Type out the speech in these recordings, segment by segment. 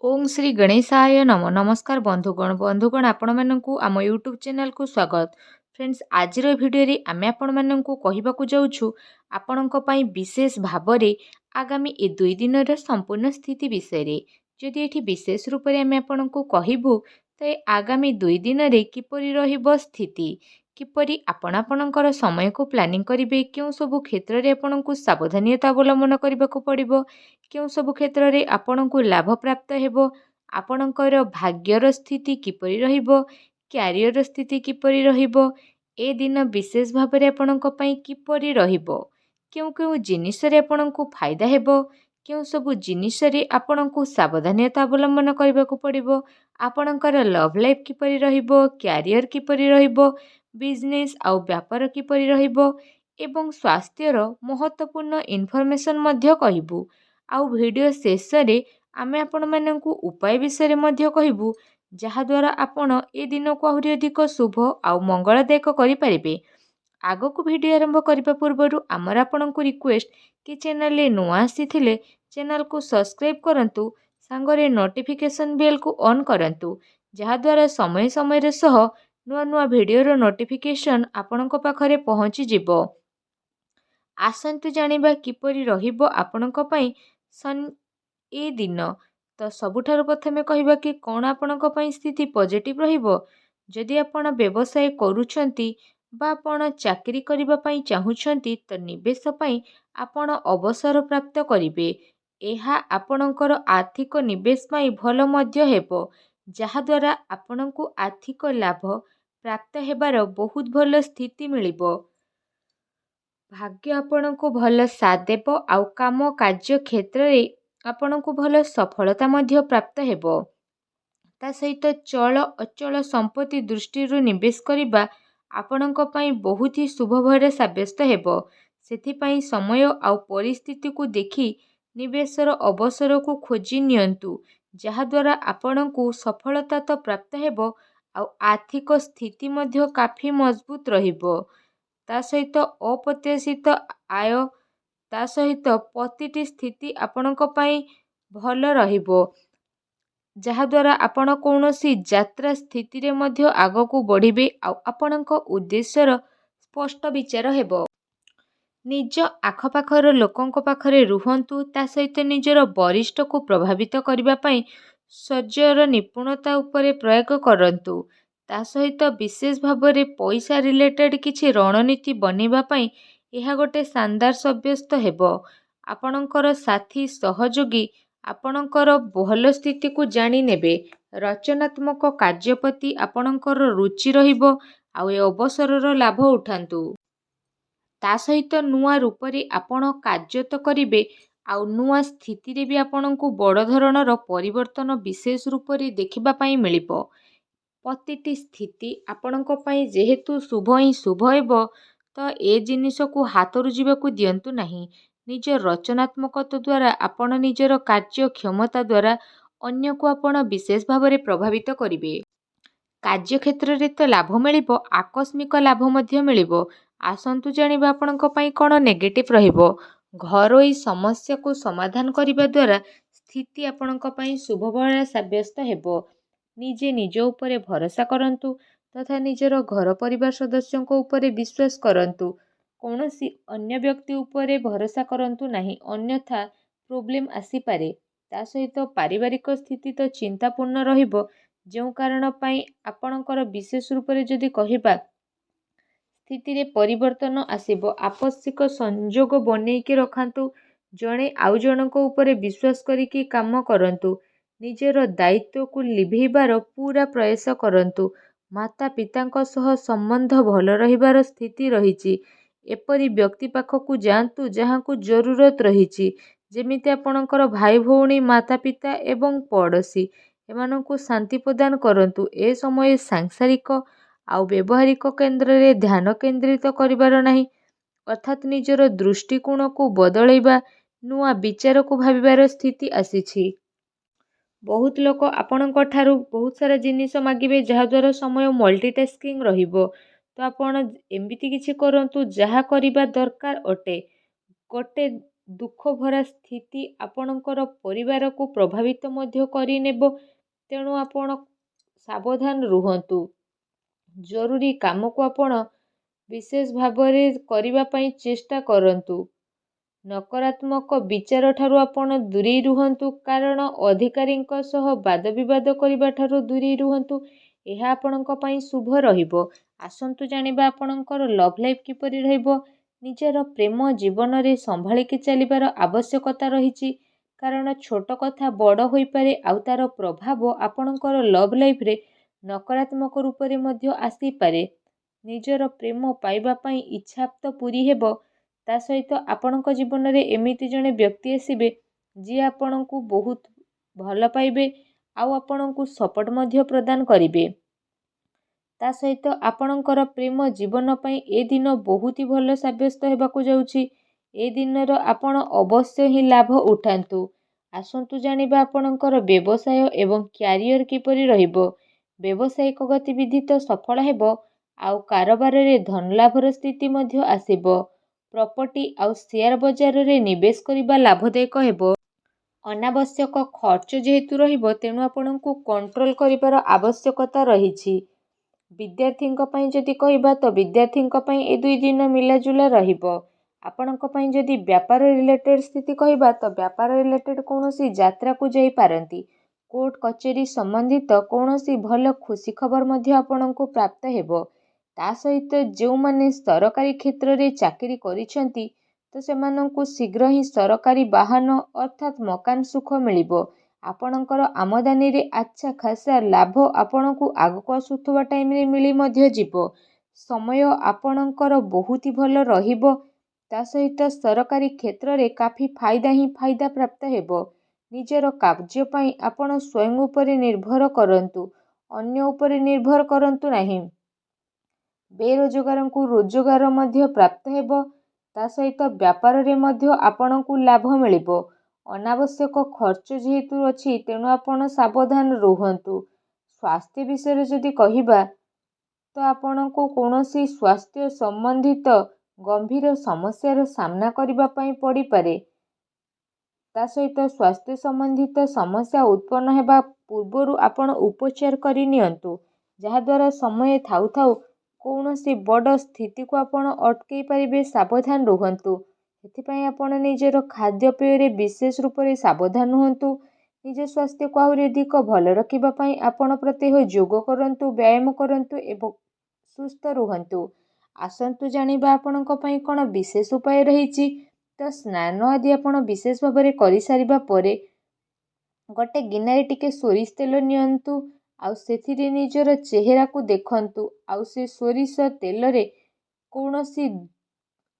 ओम श्री गणेशाय नम नमस्कार बंधुगण आपण मानकु आम यूट्यूब चैनल को स्वागत। फ्रेंड्स आज भिडियो आम आपण मानकु कहबाकू जाउछु आपणक पई विशेष भावरे आगामी ए 2 दिन संपूर्ण स्थिति विषय रे जदि एठी विशेष रूप रे आम आपणकु कहबू तो आगामी 2 दिन रे किपरि रहिबो स्थिति किपरि आपणकर समय को प्लानिंग करिवे क्यों सब क्षेत्र रे आपणकु सावधानीता अवलंबन करबाकू पड़िबो क्यों सब क्षेत्र रे आपणकु लाभ प्राप्त हेबो आपणकर भाग्यर स्थिति किपरि रहिबो क्यारियर स्थिति किपरि रहिबो ए दिन विशेष भाव में आपणक पई किपरि रहिबो क्यों क्यों जिनिस रे आपणकु फायदा हेबो क्यों सब जिनिस रे आपणकु सावधानीता अवलंबन करबाकू पड़िबो आपणकर लव लाइफ किपरि रहिबो क्यारियर किपरि रहिबो बिजनेस आउ व्यापार किपरि रहिबो एवं स्वास्थ्यर महत्वपूर्ण इनफॉरमेशन मध्य कहिबू आउ वीडियो शेष रे आमे आपण माननकु उपाय विषय मध्य कहिबू जहाद्वारा आपण ए दिन को आहुरी अधिक शुभ आउ मंगलदायक करिपारिबे। आगको वीडियो आरंभ करबा पूर्वरु आमर आपणकु रिक्वेस्ट कि चैनल ले नुआ आसीथिले चैनल को सब्सक्राइब करंतु सांगरे नोटिफिकेशन बेल को ऑन करंतु जहाद्वारा समय समय रे सह नुआ नुआ वीडियो रो नोटिफिकेशन आपणक पाखरे पहुंची जिवो। आसंतु जानिबा किपरि रहिबो आपणक पई ए दिन तो सबुठारु प्रथमे कहिबा कि कौन आपणक पई स्थिति पॉजिटिव रहिबो जदि आपण व्यवसाय करूछंती बा आपण चाकरी करिबा पई चाहुछंती तो निवेश पई आपण अवसर प्राप्त करिवे एहा आपणकर आर्थिक निवेश पई भल मध्य हेबो जहाद्वारा आपणकु आर्थिक लाभ प्राप्त हेबार बहुत भल स्थिति मिलिबो भाग्य आपणकु भल साथ देबो आउ काम कार्य क्षेत्र रे आपणकु भल सफलता मध्य प्राप्त हेबो ता सहित चल अचल संपत्ति दृष्टि निवेश करिबा आपणक पई बहुत ही शुभ भरे साब्यस्त हेबो सेथिपई समय आउ परिस्थिति को देखि निवेशर अवसर को खोजी नियंतु जहाद्वारा आपणकु सफलता तो प्राप्त हेबो आउ आर्थिक स्थिति मध्य काफी मजबूत रहिबो ता सहित अप्रत्याशित आय ता सहित प्रतिटी स्थिति आपणक पई भल रहिबो जहाद्वारा आपण कौनसी यात्रा स्थिति रे मध्य आगकू बढ़िबे आउ आपणक उद्देश्यर स्पष्ट विचार हेबो निज आखपाखर लोकंक पाखरे रुहंतु ता सहित निजर वरिष्ठ को प्रभावित करबा पई सज्जर निपुणता उपरे प्रयोग करंतु ता सहित विशेष भावरे पैसा रिलेटेड किछि रणनीति बनेबा पई एहा गोटे शानदार सब्यस्त हेबो आपणकर साथी सहयोगी आपणकर भल स्थिति को जानी नेबे रचनात्मक कार्यपति आपणकर रुचि रहिबो आउ ए अवसरर लाभ उठांतु ता सहित नुआ रूप रे आपण कार्य तो करिवे आउ नुआ स्थिति रे भी आपणकु बड़ धरणर परिवर्तन विशेष रूप रे देखिबा पई मिलिबो प्रतिटी स्थिति आपणक पई जेहेतु शुभ ही शुभ हेबो तो ए जिनिस को हातरु जीवाकू दियंतु नाही निज रचनात्मकता द्वारा आपण निजर कार्य क्षमता द्वारा अन्य को आपण विशेष भाव प्रभावित करिवे कार्य क्षेत्र रे तो लाभ मिलिबो आकस्मिक लाभ मध्य मिलिबो आसंतु जानिबा आपणक पई कोन नेगेटिव रहिबो घरोई समस्या को समाधान करिबा द्वारा स्थिति आपणक पई शुभ भला साब्यस्त हेबो निजे निज उपरे भरोसा करंतु तथा निजर घर परिवार सदस्यों उपरे विश्वास करंतु कौनसी अन्य व्यक्ति उपरे भरोसा करंतु नाही अन्यथा प्रोब्लेम आसी पारे ता सहित पारिवारिक स्थिति तो चिंतापूर्ण रहिबो जो कारण पई आपणकर विशेष रूप रे जदि कहिबा स्थिति रे परिवर्तन आसीबो आवश्यक संजोग बनेइके रखंतु जणे आउ जनको उपरे विश्वास करिके काम करंतु निजर दायित्व को लिभेइबार पूरा प्रयास करंतु माता पितांक सह संबंध भल रहिबार स्थिति रहिछि एपरि व्यक्ति पाखकू जांतु जहांकू जरूरत रहिछि जेमिति आपणकर भाई भौणी माता पिता एवं पड़ोशी एमानंकू शांति प्रदान करंतु ए समय सांसारिक आउ व्यवहारिक केन्द्र रे ध्यान केंद्रित करिबार नाही अर्थात निजर दृष्टिकोण को बदलैबा नुआ विचार को भाबिबार स्थिति आसीछि बहुत लोक आपणक ठारू बहुत सारा जिनिस मागिबे जहाद्वारा समय मल्टीटास्किंग रहिबो तो आपण एमिति किछि करंतु जहा करिबा दरकार अटे गोटे ଦୁଃଖ ଭରା ସ୍ଥିତି ଆପଣଙ୍କର ପରିବାରକୁ ପ୍ରଭାବିତ ମଧ୍ୟ କରିନେବ। ତେଣୁ ଆପଣ ସାବଧାନ ରୁହନ୍ତୁ। ଜରୁରୀ କାମକୁ ଆପଣ ବିଶେଷ ଭାବରେ କରିବା ପାଇଁ ଚେଷ୍ଟା କରନ୍ତୁ। ନକାରାତ୍ମକ ବିଚାର ଠାରୁ ଆପଣ ଦୂରେଇ ରୁହନ୍ତୁ, କାରଣ ଅଧିକାରୀଙ୍କ ସହ ବାଦବିବାଦ କରିବା ଠାରୁ ଦୂରେଇ ରୁହନ୍ତୁ। ଏହା ଆପଣଙ୍କ ପାଇଁ ଶୁଭ ରହିବ। ଆସନ୍ତୁ ଜାଣିବା ଆପଣଙ୍କର ଲଭ୍ ଲାଇଫ୍ କିପରି ରହିବ। ନିଜର ପ୍ରେମ ଜୀବନରେ ସମ୍ଭାଳିକି ଚାଲିବାର ଆବଶ୍ୟକତା ରହିଛି, କାରଣ ଛୋଟ କଥା ବଡ଼ ହୋଇପାରେ ଆଉ ତାର ପ୍ରଭାବ ଆପଣଙ୍କର ଲଭ୍ ଲାଇଫ୍ରେ ନକାରାତ୍ମକ ରୂପରେ ମଧ୍ୟ ଆସିପାରେ। ନିଜର ପ୍ରେମ ପାଇବା ପାଇଁ ଇଚ୍ଛା ତ ପୂରି ହେବ, ତା ସହିତ ଆପଣଙ୍କ ଜୀବନରେ ଏମିତି ଜଣେ ବ୍ୟକ୍ତି ଆସିବେ ଯିଏ ଆପଣଙ୍କୁ ବହୁତ ଭଲ ପାଇବେ ଆଉ ଆପଣଙ୍କୁ ସପୋର୍ଟ ମଧ୍ୟ ପ୍ରଦାନ କରିବେ। ତା ସହିତ ଆପଣଙ୍କର ପ୍ରେମ ଜୀବନ ପାଇଁ ଏ ଦିନ ବହୁତ ହି ଭଲ ସାବ୍ୟସ୍ତ ହେବାକୁ ଯାଉଛି। ଏ ଦିନର ଆପଣ ଅବଶ୍ୟ ହିଁ ଲାଭ ଉଠାନ୍ତୁ। ଆସନ୍ତୁ ଜାଣିବା ଆପଣଙ୍କର ବ୍ୟବସାୟ ଏବଂ କ୍ୟାରିୟର କିପରି ରହିବ। ବ୍ୟବସାୟିକ ଗତିବିଧି ତ ସଫଳ ହେବ, ଆଉ କାରବାରରେ ଧନଲାଭର ସ୍ଥିତି ମଧ୍ୟ ଆସିବ। ପ୍ରପର୍ଟି ଆଉ ସେୟାର ବଜାରରେ ନିବେଶ କରିବା ଲାଭଦାୟକ ହେବ। ଅନାବଶ୍ୟକ ଖର୍ଚ୍ଚ ଯେହେତୁ ରହିବ, ତେଣୁ ଆପଣଙ୍କୁ କଣ୍ଟ୍ରୋଲ କରିବାର ଆବଶ୍ୟକତା ରହିଛି। ବିଦ୍ୟାର୍ଥୀଙ୍କ ପାଇଁ ଯଦି କହିବା ତ ବିଦ୍ୟାର୍ଥୀଙ୍କ ପାଇଁ ଏ 2 ଦିନ ମିଲାଜୁଲା ରହିବ। ଆପଣଙ୍କ ପାଇଁ ଯଦି ବ୍ୟାପାର ରିଲେଟେଡ୍ ସ୍ଥିତି କହିବା ତ ବ୍ୟାପାର ରିଲେଟେଡ୍ କୌଣସି ଯାତ୍ରାକୁ ଯାଇପାରନ୍ତି। କୋର୍ଟ କଚେରୀ ସମ୍ବନ୍ଧିତ କୌଣସି ଭଲ ଖୁସି ଖବର ମଧ୍ୟ ଆପଣଙ୍କୁ ପ୍ରାପ୍ତ ହେବ। ତା ସହିତ ଯେଉଁମାନେ ସରକାରୀ କ୍ଷେତ୍ରରେ ଚାକିରି କରିଛନ୍ତି ତ ସେମାନଙ୍କୁ ଶୀଘ୍ର ହିଁ ସରକାରୀ ବାହନ ଅର୍ଥାତ୍ ମକାନ ସୁଖ ମିଳିବ। ଆପଣଙ୍କର ଆମଦାନୀରେ ଆଚ୍ଛା ଖାସା ଲାଭ ଆପଣଙ୍କୁ ଆଗକୁ ଆସୁଥିବା ଟାଇମରେ ମିଳି ମଧ୍ୟ ଯିବ। ସମୟ ଆପଣଙ୍କର ବହୁତ ଭଲ ରହିବ। ତା ସହିତ ସରକାରୀ କ୍ଷେତ୍ରରେ କାଫି ଫାଇଦା ହିଁ ଫାଇଦା ପ୍ରାପ୍ତ ହେବ। ନିଜର କାର୍ଯ୍ୟ ପାଇଁ ଆପଣ ସ୍ୱୟଂ ଉପରେ ନିର୍ଭର କରନ୍ତୁ, ଅନ୍ୟ ଉପରେ ନିର୍ଭର କରନ୍ତୁ ନାହିଁ। ବେରୋଜଗାରଙ୍କୁ ରୋଜଗାର ମଧ୍ୟ ପ୍ରାପ୍ତ ହେବ। ତା ସହିତ ବ୍ୟାପାରରେ ମଧ୍ୟ ଆପଣଙ୍କୁ ଲାଭ ମିଳିବ। ଅନାବଶ୍ୟକ ଖର୍ଚ୍ଚ ଯେହେତୁ ଅଛି, ତେଣୁ ଆପଣ ସାବଧାନ ରୁହନ୍ତୁ। ସ୍ୱାସ୍ଥ୍ୟ ବିଷୟରେ ଯଦି କହିବା ତ ଆପଣଙ୍କୁ କୌଣସି ସ୍ୱାସ୍ଥ୍ୟ ସମ୍ବନ୍ଧିତ ଗମ୍ଭୀର ସମସ୍ୟାର ସାମ୍ନା କରିବା ପାଇଁ ପଡ଼ିପାରେ। ତା ସହିତ ସ୍ୱାସ୍ଥ୍ୟ ସମ୍ବନ୍ଧିତ ସମସ୍ୟା ଉତ୍ପନ୍ନ ହେବା ପୂର୍ବରୁ ଆପଣ ଉପଚାର କରି ନିଅନ୍ତୁ, ଯାହାଦ୍ୱାରା ସମୟ ଥାଉ ଥାଉ କୌଣସି ବଡ଼ ସ୍ଥିତିକୁ ଆପଣ ଅଟକେଇ ପାରିବେ। ସାବଧାନ ରୁହନ୍ତୁ। ସେଥିପାଇଁ ଆପଣ ନିଜର ଖାଦ୍ୟପେୟରେ ବିଶେଷ ରୂପରେ ସାବଧାନ ହୁଅନ୍ତୁ। ନିଜ ସ୍ୱାସ୍ଥ୍ୟକୁ ଆହୁରି ଅଧିକ ଭଲ ରଖିବା ପାଇଁ ଆପଣ ପ୍ରତ୍ୟହ ଯୋଗ କରନ୍ତୁ, ବ୍ୟାୟାମ କରନ୍ତୁ ଏବଂ ସୁସ୍ଥ ରୁହନ୍ତୁ। ଆସନ୍ତୁ ଜାଣିବା ଆପଣଙ୍କ ପାଇଁ କ'ଣ ବିଶେଷ ଉପାୟ ରହିଛି। ତ ସ୍ନାନ ଆଦି ଆପଣ ବିଶେଷ ଭାବରେ କରିସାରିବା ପରେ ଗୋଟେ ଗିନାରେ ଟିକେ ସୋରିଷ ତେଲ ନିଅନ୍ତୁ, ଆଉ ସେଥିରେ ନିଜର ଚେହେରାକୁ ଦେଖନ୍ତୁ, ଆଉ ସେ ସୋରିଷ ତେଲରେ କୌଣସି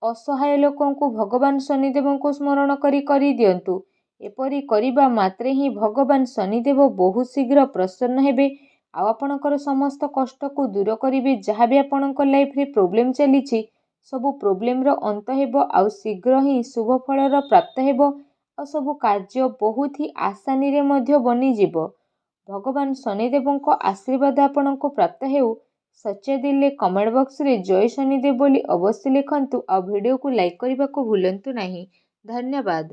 ଅସହାୟ ଲୋକଙ୍କୁ ଭଗବାନ ଶନିଦେବଙ୍କୁ ସ୍ମରଣ କରି ଦିଅନ୍ତୁ। ଏପରି କରିବା ମାତ୍ରେ ହିଁ ଭଗବାନ ଶନିଦେବ ବହୁତ ଶୀଘ୍ର ପ୍ରସନ୍ନ ହେବେ ଆଉ ଆପଣଙ୍କର ସମସ୍ତ କଷ୍ଟକୁ ଦୂର କରିବେ। ଯାହା ବି ଆପଣଙ୍କ ଲାଇଫରେ ପ୍ରୋବ୍ଲେମ ଚାଲିଛି, ସବୁ ପ୍ରୋବ୍ଲେମର ଅନ୍ତ ହେବ ଆଉ ଶୀଘ୍ର ହିଁ ଶୁଭ ଫଳର ପ୍ରାପ୍ତ ହେବ ଆଉ ସବୁ କାର୍ଯ୍ୟ ବହୁତ ହି ଆସାନୀରେ ମଧ୍ୟ ବନିଯିବ। ଭଗବାନ ଶନିଦେବଙ୍କ ଆଶୀର୍ବାଦ ଆପଣଙ୍କୁ ପ୍ରାପ୍ତ ହେଉ। ସଚ୍ଚା ଦିଲରେ କମେଣ୍ଟ ବକ୍ସରେ ଜୟ ଶନିଦେବ ବୋଲି ଅବଶ୍ୟ ଲେଖନ୍ତୁ ଆଉ ଭିଡ଼ିଓକୁ ଲାଇକ୍ କରିବାକୁ ଭୁଲନ୍ତୁ ନାହିଁ। ଧନ୍ୟବାଦ।